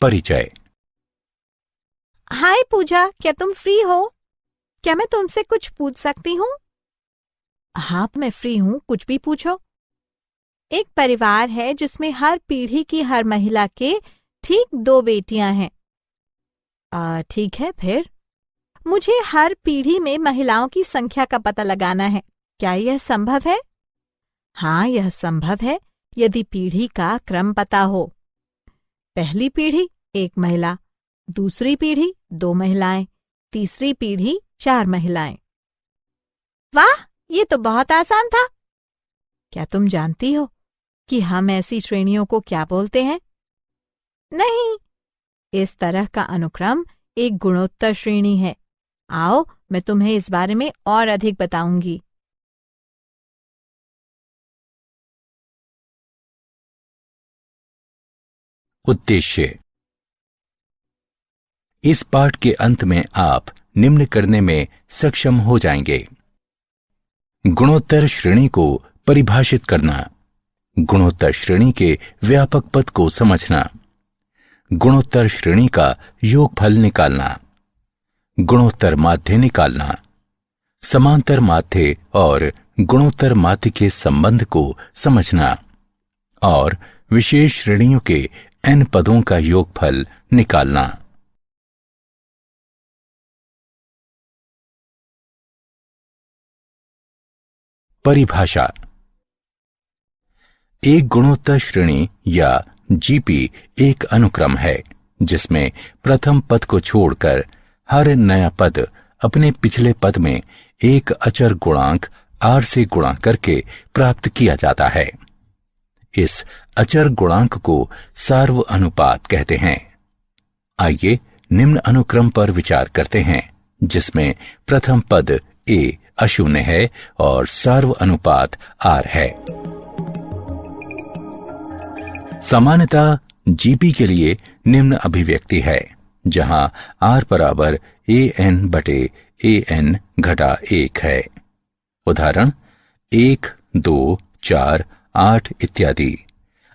परिचय। हाय पूजा, क्या तुम फ्री हो? क्या मैं तुमसे कुछ पूछ सकती हूँ? हाँ, मैं फ्री हूँ, कुछ भी पूछो। एक परिवार है जिसमें हर पीढ़ी की हर महिला के ठीक 2 बेटियां हैं। ठीक है, फिर मुझे हर पीढ़ी में महिलाओं की संख्या का पता लगाना है। क्या यह संभव है? हाँ, यह संभव है यदि पीढ़ी का क्रम पता हो। पहली पीढ़ी 1 महिला, दूसरी पीढ़ी 2 महिलाएं, तीसरी पीढ़ी 4 महिलाएं। वाह, ये तो बहुत आसान था। क्या तुम जानती हो कि हम ऐसी श्रेणियों को क्या बोलते हैं? नहीं, इस तरह का अनुक्रम एक गुणोत्तर श्रेणी है। आओ, मैं तुम्हें इस बारे में और अधिक बताऊंगी। उद्देश्य। इस पाठ के अंत में आप निम्न करने में सक्षम हो जाएंगे। गुणोत्तर श्रेणी को परिभाषित करना, गुणोत्तर श्रेणी के व्यापक पद को समझना, गुणोत्तर श्रेणी का योगफल निकालना, गुणोत्तर माध्य निकालना, समांतर माध्य और गुणोत्तर माध्य के संबंध को समझना और विशेष श्रेणियों के n पदों का योगफल निकालना। परिभाषा। एक गुणोत्तर श्रेणी या जीपी एक अनुक्रम है जिसमें प्रथम पद को छोड़कर हर नया पद अपने पिछले पद में एक अचर गुणांक r से गुणा करके प्राप्त किया जाता है। इस अचर गुणांक को सार्व अनुपात कहते हैं। आइए निम्न अनुक्रम पर विचार करते हैं जिसमें प्रथम पद a अशून्य है और सार्व अनुपात r है। सामान्यतः जीपी के लिए निम्न अभिव्यक्ति है जहां r बराबर an/an घटा 1 है। उदाहरण 1, 2, 4, 8 इत्यादि।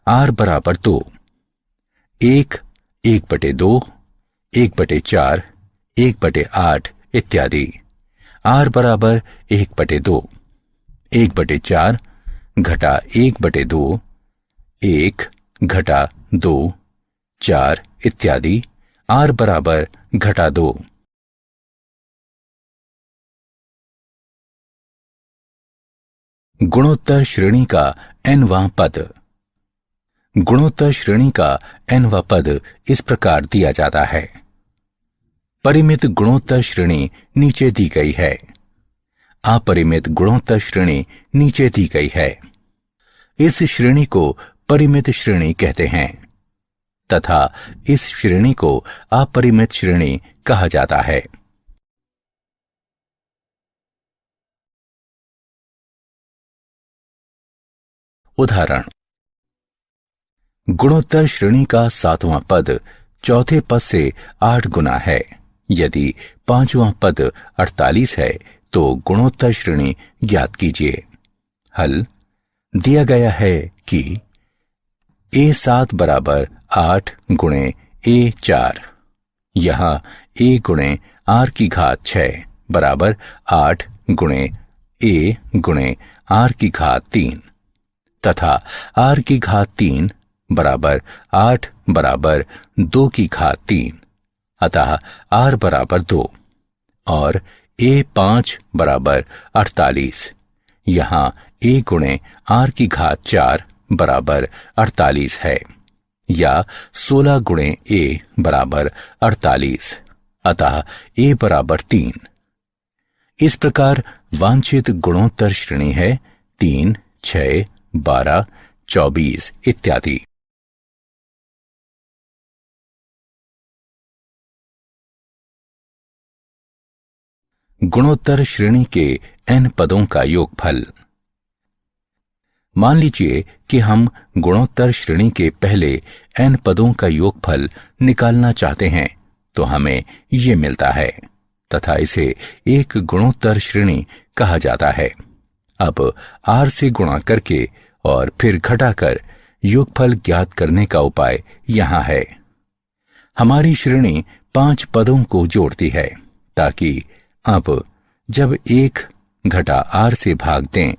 r बराबर 2, 1, 1/2, 1/4, 1/8 इत्यादि। r बराबर 1/2, 1/4 घटा 1/2, 1 घटा 2, 4 इत्यादि। r बराबर घटा 2। गुणोत्तर श्रेणी का nवां पद। गुणोत्तर श्रेणी का nवां पद इस प्रकार दिया जाता है। परिमित गुणोत्तर श्रेणी नीचे दी गई है। अपरिमित गुणोत्तर श्रेणी नीचे दी गई है। इस श्रेणी को परिमित श्रेणी कहते हैं तथा इस श्रेणी को अपरिमित श्रेणी कहा जाता है। उदाहरण, गुणोत्तर श्रेणी का 7वां पद चौथे पद से 8 गुना है। यदि 5वां पद 48 है तो गुणोत्तर श्रेणी ज्ञात कीजिए। हल दिया गया है कि a7 बराबर 8 गुणे a4। यहां a गुणे r की घात 6 बराबर 8 गुणे a गुणे r की घात 3 तथा r की घात 3 बराबर 8 बराबर 2 की घात 3। अतः r बराबर 2 और a5 बराबर 48। यहां a गुणे r की घात 4 बराबर 48 है या 16 गुणे a बराबर 48। अतः a बराबर 3। इस प्रकार वांछित गुणोत्तर श्रेणी है 3, 6, 12, 24 इत्यादि। गुणोत्तर श्रेणी के n पदों का योगफल। मान लीजिए कि हम गुणोत्तर श्रेणी के पहले n पदों का योगफल निकालना चाहते हैं तो हमें ये मिलता है तथा इसे एक गुणोत्तर श्रेणी कहा जाता है। अब r से गुणा करके और फिर घटाकर योगफल ज्ञात करने का उपाय यहां है। हमारी श्रेणी 5 पदों को जोड़ती है, ताकि अब जब 1 घटा r से भाग दें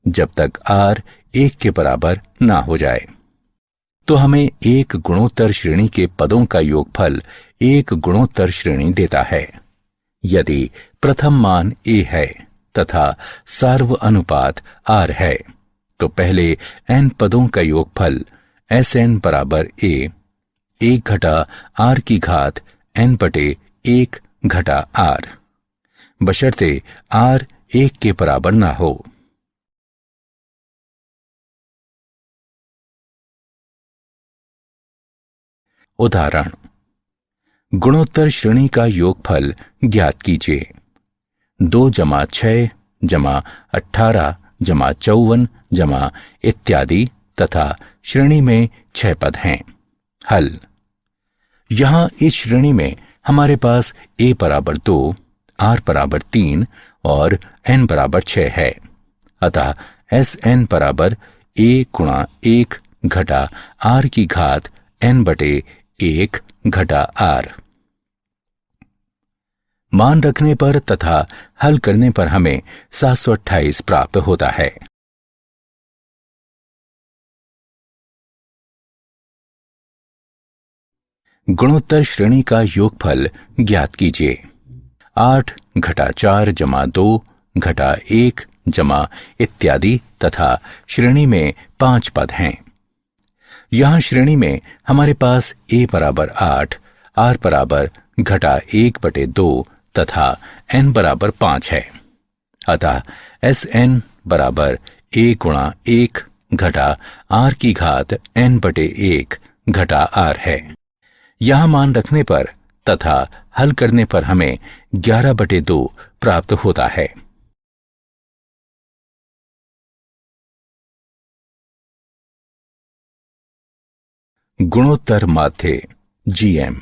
जब तक r 1 के बराबर ना हो जाए, तो हमें एक गुणोत्तर श्रेणी के पदों का योगफल एक गुणोत्तर श्रेणी देता है। यदि प्रथम मान a है तथा सार्व अनुपात r है, तो पहले n पदों का योगफल Sn बराबर a 1 घटा r की घात n बटे 1 घटा r, बशर्ते r 1 के बराबर ना हो। उदाहरण, गुणोत्तर श्रेणी का योगफल ज्ञात कीजिए। 2 जमा 6 जमा 18 जमा 54 जमा इत्यादि तथा श्रेणी में 6 पद हैं। हल। यहां इस श्रेणी में हमारे पास a बराबर 2, r बराबर 3 और n बराबर 6 है। अतः Sn बराबर a गुणा 1 घटा r की घात n बटे 1 घटा r। मान रखने पर तथा हल करने पर हमें 728 प्राप्त होता है। गुणोत्तर श्रेणी का योगफल ज्ञात कीजिए। 8 घटा 4 जमा 2 घटा 1 जमा इत्यादि तथा श्रेणी में 5 पद हैं। यहां श्रेणी में हमारे पास a बराबर 8, r बराबर घटा 1 बटे 2 तथा n बराबर 5 है। अतः Sn बराबर a गुणा 1 घटा r की घात n बटे 1 घटा r है। यहां मान रखने पर तथा हल करने पर हमें 11 बटे 2 प्राप्त होता है। गुणोत्तर माध्य GM।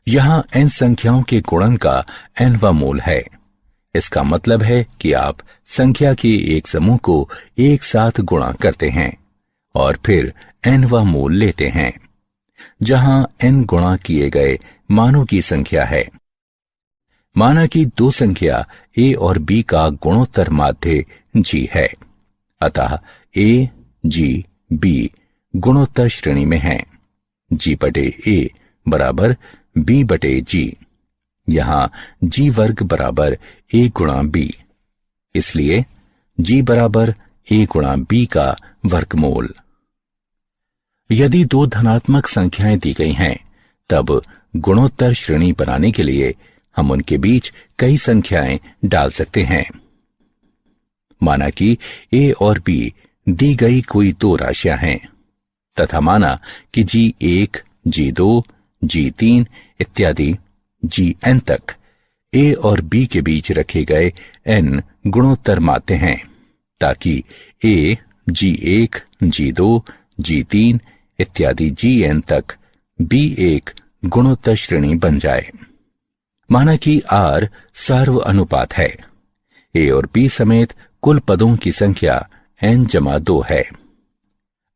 यहां n संख्याओं के गुणन का nवां मूल है। इसका मतलब है कि आप संख्या के एक समूह को एक साथ गुणा करते हैं और फिर nवां मूल लेते हैं, जहां n गुणा किए गए मानों की संख्या है। माना कि 2 संख्या a और b का गुणोत्तर माध्य g है। अतः a, g, b गुणोत्तर श्रेणी में है। g बटे a बराबर b बटे g। यहां g वर्ग बराबर a गुणा b, इसलिए g बराबर a गुणा b का वर्गमूल। यदि 2 धनात्मक संख्याएं दी गई हैं, तब गुणोत्तर श्रेणी बनाने के लिए हम उनके बीच कई संख्याएं डाल सकते हैं। माना कि a और b दी गई कोई 2 राशियां हैं तथा माना कि G1, G2, G3 इत्यादि Gn तक a और b के बीच रखे गए n गुणोत्तर माध्य हैं, ताकि a, G1, G2, G3 इत्यादि Gn तक b एक गुणोत्तर श्रेणी बन जाए। माना कि r सार्व अनुपात है। a और b समेत कुल पदों की संख्या n जमा 2 है।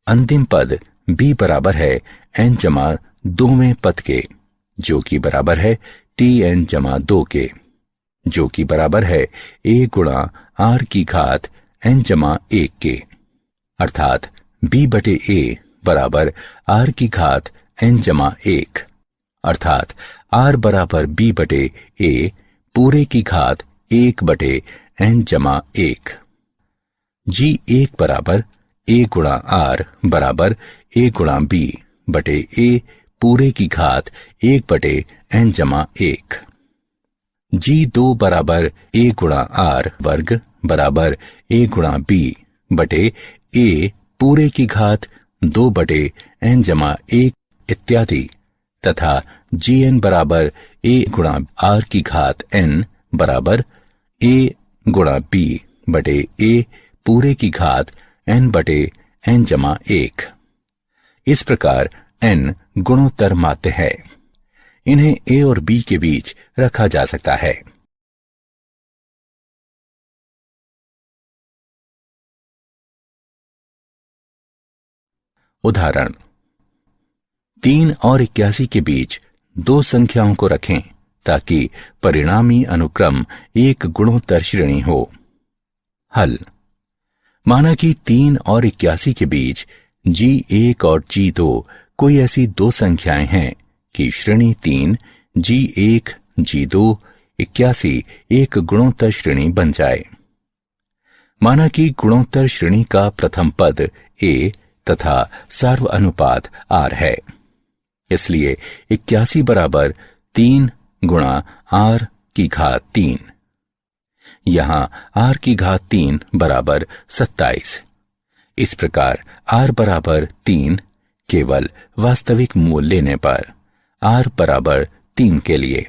अंतिम पद b बराबर है n जमा 2वें पद के, जो कि बराबर है tn जमा 2 के, जो कि बराबर है a गुणा r की घात n जमा 1 के। अर्थात b बटे a बराबर r की घात n जमा 1, अर्थात r बराबर b बटे a पूरे की घात 1 बटे n जमा 1। G1 बराबर a गुणा r बराबर a गुणा b बटे a पूरे की घात 1 बटे n जमा 1। G2 बराबर a गुणा r वर्ग बराबर a गुणा b बटे a पूरे की घात 2 बटे n जमा 1 इत्यादि तथा Gn बराबर a गुणा r की घात n बराबर a गुणा b बटे a पूरे की घात n बटे n जमा 1। इस प्रकार n गुणोत्तर माध्य है। इन्हें a और b के बीच रखा जा सकता है। उदाहरण, 3 और 81 के बीच दो संख्याओं को रखें ताकि परिणामी अनुक्रम एक गुणोत्तर श्रेणी हो। हल। माना कि 3 और 81 के बीच G1 और G2 कोई ऐसी दो संख्याएं हैं कि श्रेणी 3 G1 G2 81 एक गुणोत्तर श्रेणी बन जाए। माना कि गुणोत्तर श्रेणी का प्रथम पद A तथा सार्व अनुपात R है, इसलिए 81 बराबर 3 गुणा R की घात 3। यहां R की घात 3 बराबर 27। इस प्रकार R बराबर 3 केवल वास्तविक मूल लेने पर R बराबर 3 के लिए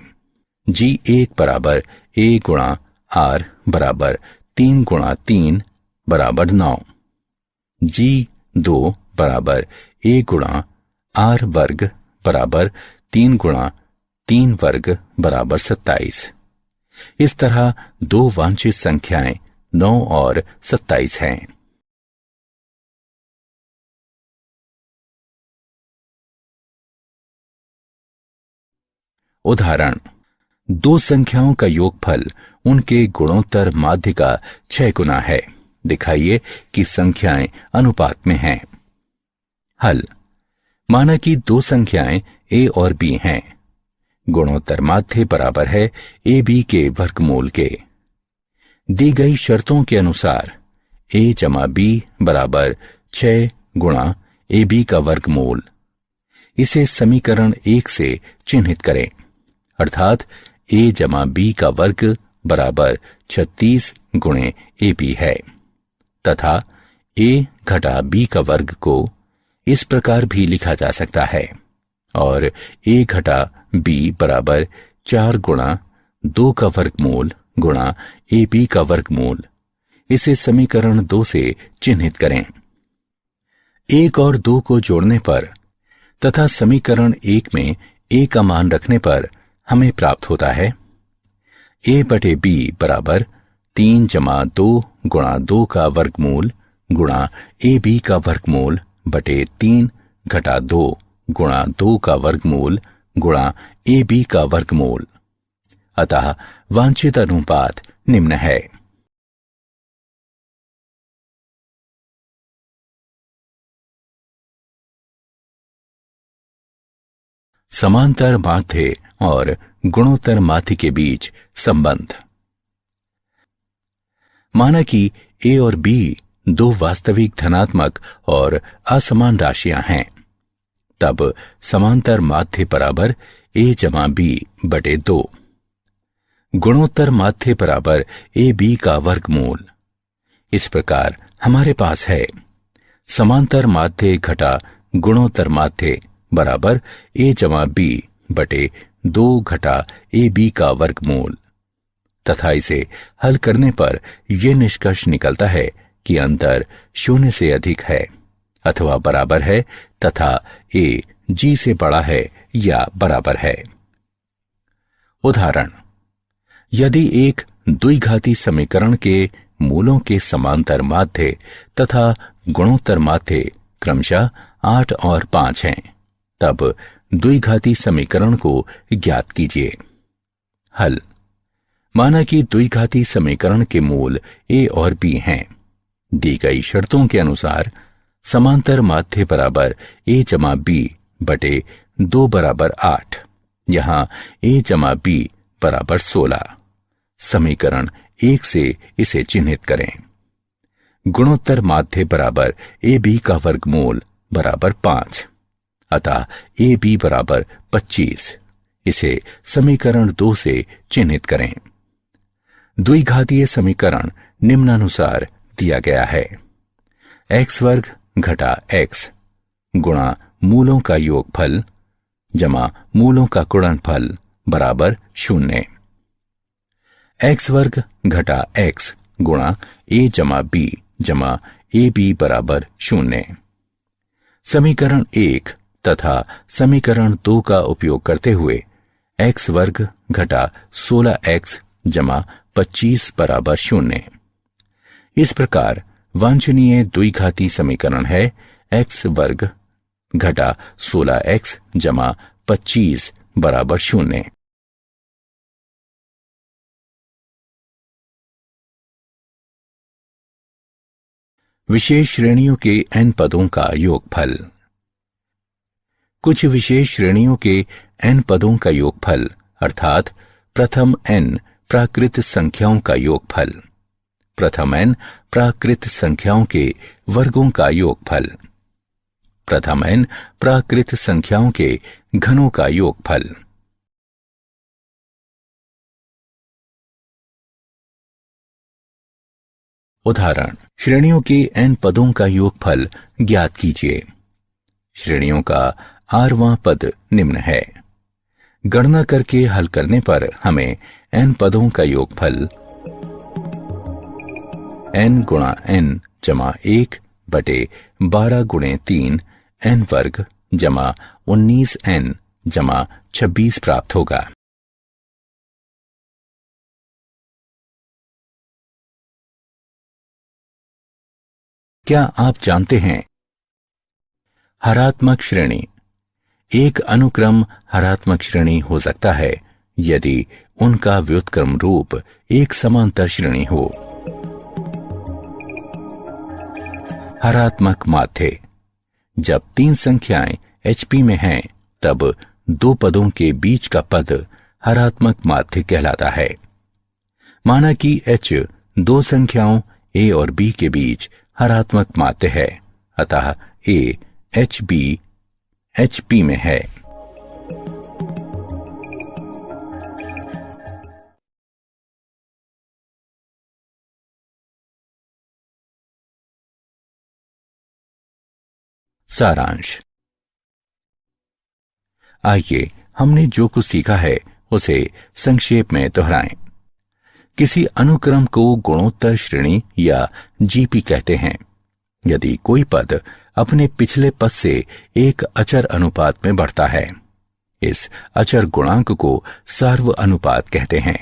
G1 बराबर A गुणा R बराबर 3 गुणा 3 बराबर 9। G2 बराबर A गुणा R वर्ग बराबर 3 गुणा 3 वर्ग बराबर 27। इस तरह दो वांछित संख्याएं 9 और 27 हैं। उदाहरण, दो संख्याओं का योगफल उनके गुणोत्तर माध्य का 6 गुना है। दिखाइए कि संख्याएं अनुपात में हैं। हल। माना कि दो संख्याएं A और B हैं। गुणोत्तर माध्य बराबर है AB के वर्गमूल के। दी गई शर्तों के अनुसार A जमा B बराबर 6 गुणा AB का वर्गमूल। इसे समीकरण 1 से चिन्हित करें, अर्थात A जमा B का वर्ग बराबर 36 गुणे AB है, तथा A घटा B का वर्ग को इस प्रकार भी लिखा जा सकता है, और A घटा B बराबर 4 गुणा 2 का वर्गमूल गुणा AB का वर्गमूल। इसे समीकरण 2 से चिन्हित करें। 1 और 2 को जोड़ने पर तथा समीकरण 1 में A का मान रखने पर हमें प्राप्त होता है A बटे B बराबर 3 जमा 2 गुणा 2 का वर्गमूल गुणा AB का वर्गमूल बटे 3 घटा 2 गुणा 2 का वर्गमूल गुणा AB का वर्गमूल। अतः वांछित अनुपात निम्न है। समांतर माध्य और गुणोत्तर माध्य के बीच संबंध। माना कि A और B दो वास्तविक धनात्मक और असमान राशियां हैं, तब समांतर माध्य बराबर A जमा B बटे 2। गुणोत्तर माध्य बराबर AB का वर्गमूल। इस प्रकार हमारे पास है समांतर माध्य घटा गुणोत्तर माध्य बराबर A जमा B बटे 2 घटा AB का वर्गमूल, तथा इसे हल करने पर यह निष्कर्ष निकलता है कि अंतर 0 से अधिक है अथवा बराबर है तथा A G से बड़ा है या बराबर है। उदाहरण, यदि एक द्विघाती समीकरण के मूलों के समांतर माध्य तथा गुणोत्तर माध्य क्रमशः 8 और 5 हैं, तब द्विघाती समीकरण को ज्ञात कीजिए। हल। माना कि द्विघाती समीकरण के मूल A और B हैं। दी गई शर्तों के अनुसार समांतर माध्य बराबर A जमा B बटे 2 बराबर 8। यहां A जमा B बराबर 16। समीकरण 1 से इसे चिन्हित करें। गुणोत्तर माध्य बराबर AB का वर्गमूल बराबर 5, अतः AB बराबर 25। इसे समीकरण 2 से चिन्हित करें। द्विघातीय समीकरण निम्नानुसार दिया गया है। x वर्ग घटा x गुणा मूलों का योगफल जमा मूलों का गुणनफल बराबर 0। x वर्ग घटा x गुणा A जमा B जमा AB बराबर 0। समीकरण 1 तथा समीकरण 2 का उपयोग करते हुए x वर्ग घटा 16x जमा 25 बराबर 0। इस प्रकार वांछनीय द्विघाती समीकरण है x वर्ग घटा 16x जमा 25 बराबर 0। विशेष श्रेणियों के n पदों का योगफल। कुछ विशेष श्रेणियों के n पदों का योगफल अर्थात प्रथम n प्राकृत संख्याओं का योगफल, प्रथम n प्राकृत संख्याओं के वर्गों का योगफल, प्रथम n प्राकृत संख्याओं के घनों का योगफल। उदाहरण, श्रेणियों के n पदों का योगफल ज्ञात कीजिए। श्रेणियों का आठवां पद निम्न है। गणना करके हल करने पर हमें n पदों का योगफल n गुणा n जमा 1 बटे 12 गुणे 3 n वर्ग जमा 19n जमा 26 प्राप्त होगा। क्या आप जानते हैं, हरात्मक श्रेणी एक अनुक्रम हरात्मक श्रेणी हो सकता है यदि उनका व्युत्क्रम रूप एक समांतर श्रेणी हो। हरात्मक माध्य, जब तीन संख्याएं HP में हैं तब दो पदों के बीच का पद हरात्मक माध्य कहलाता है। माना कि H दो संख्याओं A और B के बीच हरात्मक माध्य है, अतः A HB HP में है। सारांश। आइए हमने जो कुछ सीखा है उसे संक्षेप में दोहराएं। किसी अनुक्रम को गुणोत्तर श्रेणी या GP कहते हैं यदि कोई पद अपने पिछले पद से एक अचर अनुपात में बढ़ता है। इस अचर गुणांक को सार्व अनुपात कहते हैं।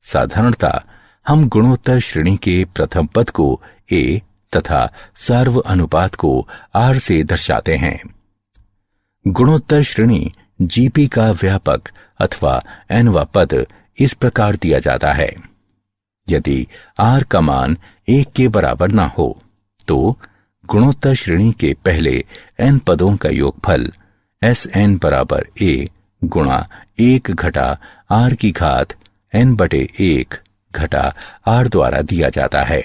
साधारणतः हम गुणोत्तर श्रेणी के प्रथम पद को A तथा सार्व अनुपात को R से दर्शाते हैं। गुणोत्तर श्रेणी GP का व्यापक अथवा nवां पद इस प्रकार दिया जाता है। यदि R का मान 1 के बराबर ना हो तो गुणोत्तर श्रेणी के पहले n पदों का योगफल Sn बराबर A गुणा 1 घटा R की घात n बटे 1 घटा R द्वारा दिया जाता है।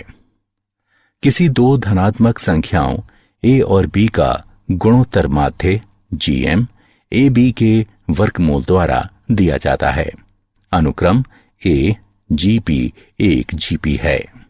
किसी दो धनात्मक संख्याओं A और B का गुणोत्तर माध्य GM AB के वर्गमूल द्वारा दिया जाता है। अनुक्रम A GP एक GP है।